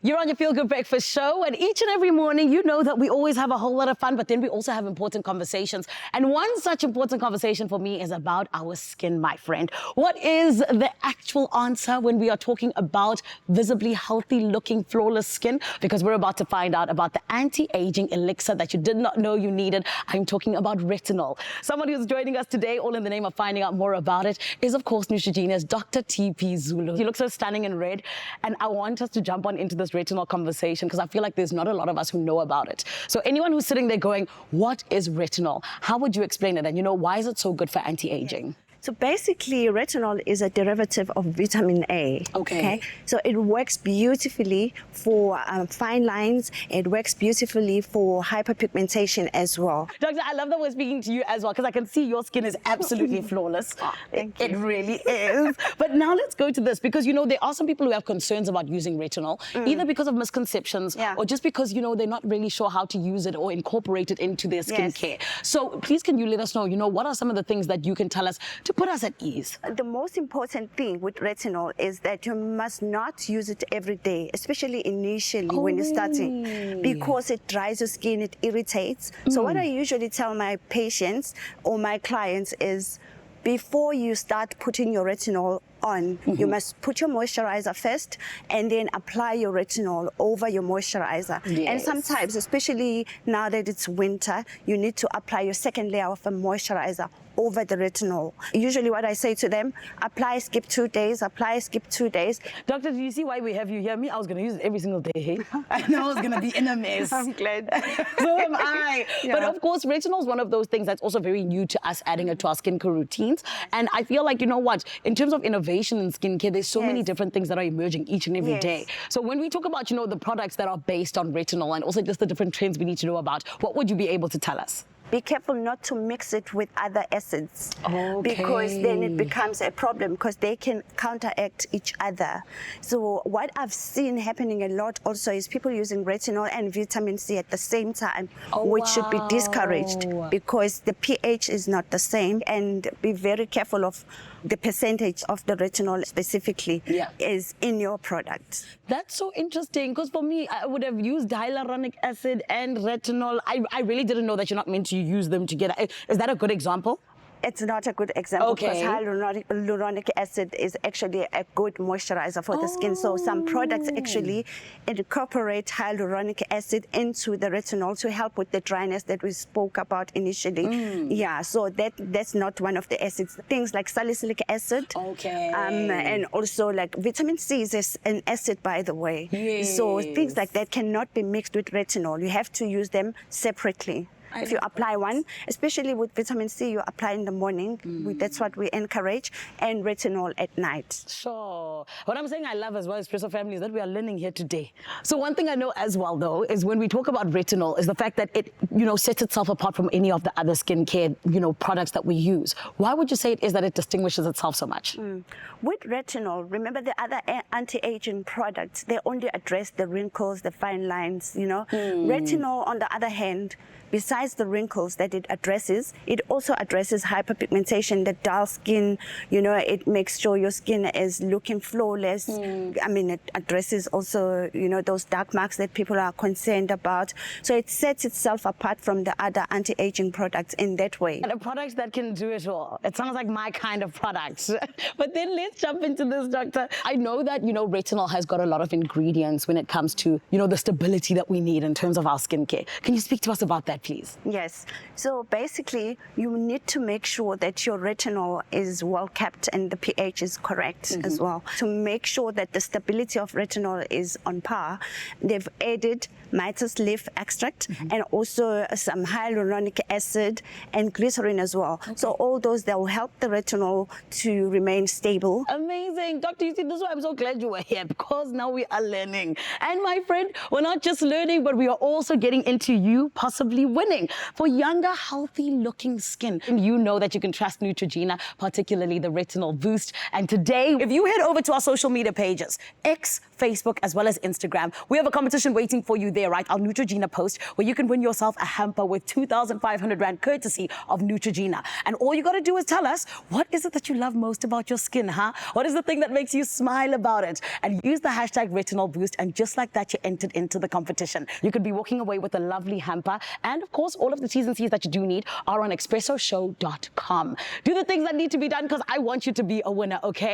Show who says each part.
Speaker 1: You're on your Feel Good Breakfast show, and each and every morning, you know that we always have a whole lot of fun, but then we also have important conversations. And one such important conversation for me is about our skin, my friend. What is the actual answer when we are talking about visibly healthy looking, flawless skin? Because we're about to find out about the anti-aging elixir that you did not know you needed. I'm talking about retinol. Someone who's joining us today, all in the name of finding out more about it, is of course Neutrogena's Dr. TP Zulu. He looks so stunning in red, and I want us to jump on into this retinol conversation because I feel like there's not a lot of us who know about it. So anyone who's sitting there going, what is retinol? How would you explain it? And why is it so good for anti-aging?
Speaker 2: So basically, retinol is a derivative of vitamin A.
Speaker 1: Okay.
Speaker 2: So it works beautifully for fine lines. It works beautifully for hyperpigmentation as well.
Speaker 1: Doctor, I love that we're speaking to you as well because I can see your skin is absolutely flawless.
Speaker 2: Thank you.
Speaker 1: It really is. But now let's go to this because, there are some people who have concerns about using retinol, either because of misconceptions or just because, they're not really sure how to use it or incorporate it into their skincare. So please, can you let us know, what are some of the things that you can tell us to put us at ease?
Speaker 2: The most important thing with retinol is that you must not use it every day, especially initially when you're starting, because it dries your skin, it irritates. So what I usually tell my patients or my clients is, before you start putting your retinol on, you must put your moisturizer first and then apply your retinol over your moisturizer. And sometimes, especially now that it's winter, you need to apply your second layer of a moisturizer over the retinol. Usually what I say to them, apply, skip 2 days, apply, skip 2 days.
Speaker 1: Doctor, do you see why we have you here? I was going to use it every single day. Hey? I know I was going to be in a mess.
Speaker 2: I'm glad.
Speaker 1: So am I. But of course, retinol is one of those things that's also very new to us, adding it to our skincare routines. And I feel like, in terms of innovation in skincare, there's so many different things that are emerging each and every day. So when we talk about, the products that are based on retinol and also just the different trends we need to know about, what would you be able to tell us?
Speaker 2: Be careful not to mix it with other acids, because then it becomes a problem because they can counteract each other. So what I've seen happening a lot also is people using retinol and vitamin C at the same time, which should be discouraged because the pH is not the same. And be very careful of the percentage of the retinol specifically is in your product.
Speaker 1: That's so interesting because for me, I would have used hyaluronic acid and retinol. I really didn't know that you're not meant to use them together. Is that a good example?
Speaker 2: It's not a good example because hyaluronic acid is actually a good moisturizer for the skin. So some products actually incorporate hyaluronic acid into the retinol to help with the dryness that we spoke about initially. So that's not one of the acids. Things like salicylic acid. And also like vitamin C is an acid, by the way. So things like that cannot be mixed with retinol. You have to use them separately. If you apply one, especially with vitamin C, you apply in the morning. That's what we encourage, and retinol at night.
Speaker 1: Sure. What I'm saying I love as well, Expresso family, is that we are learning here today. So one thing I know as well, though, is when we talk about retinol, is the fact that it, sets itself apart from any of the other skincare, products that we use. Why would you say it is that it distinguishes itself so much?
Speaker 2: With retinol, remember the other anti-aging products, they only address the wrinkles, the fine lines, Retinol, on the other hand, besides the wrinkles that it addresses, it also addresses hyperpigmentation, the dull skin, it makes sure your skin is looking flawless. It addresses also, those dark marks that people are concerned about. So it sets itself apart from the other anti-aging products in that way.
Speaker 1: And a product that can do it all. It sounds like my kind of product. But then let's jump into this, doctor. I know that, retinol has got a lot of ingredients when it comes to, the stability that we need in terms of our skincare. Can you speak to us about that, please?
Speaker 2: Yes. So basically, you need to make sure that your retinol is well kept and the pH is correct as well. To make sure that the stability of retinol is on par, they've added Mitas leaf extract and also some hyaluronic acid and glycerin as well. So all those that will help the retinol to remain stable.
Speaker 1: Amazing. Doctor, you see, this is why I'm so glad you were here, because now we are learning. And my friend, we're not just learning, but we are also getting into you possibly winning. everything for younger, healthy-looking skin. And you know that you can trust Neutrogena, particularly the Retinol Boost. And today, if you head over to our social media pages, X, Facebook, as well as Instagram, we have a competition waiting for you there, right? Our Neutrogena post, where you can win yourself a hamper with 2,500 Rand courtesy of Neutrogena. And all you got to do is tell us, what is it that you love most about your skin, huh? What is the thing that makes you smile about it? And use the hashtag Retinol Boost, and just like that, you entered into the competition. You could be walking away with a lovely hamper. And of course, all of the T's and C's that you do need are on expressoshow.com. Do the things that need to be done, because I want you to be a winner, okay?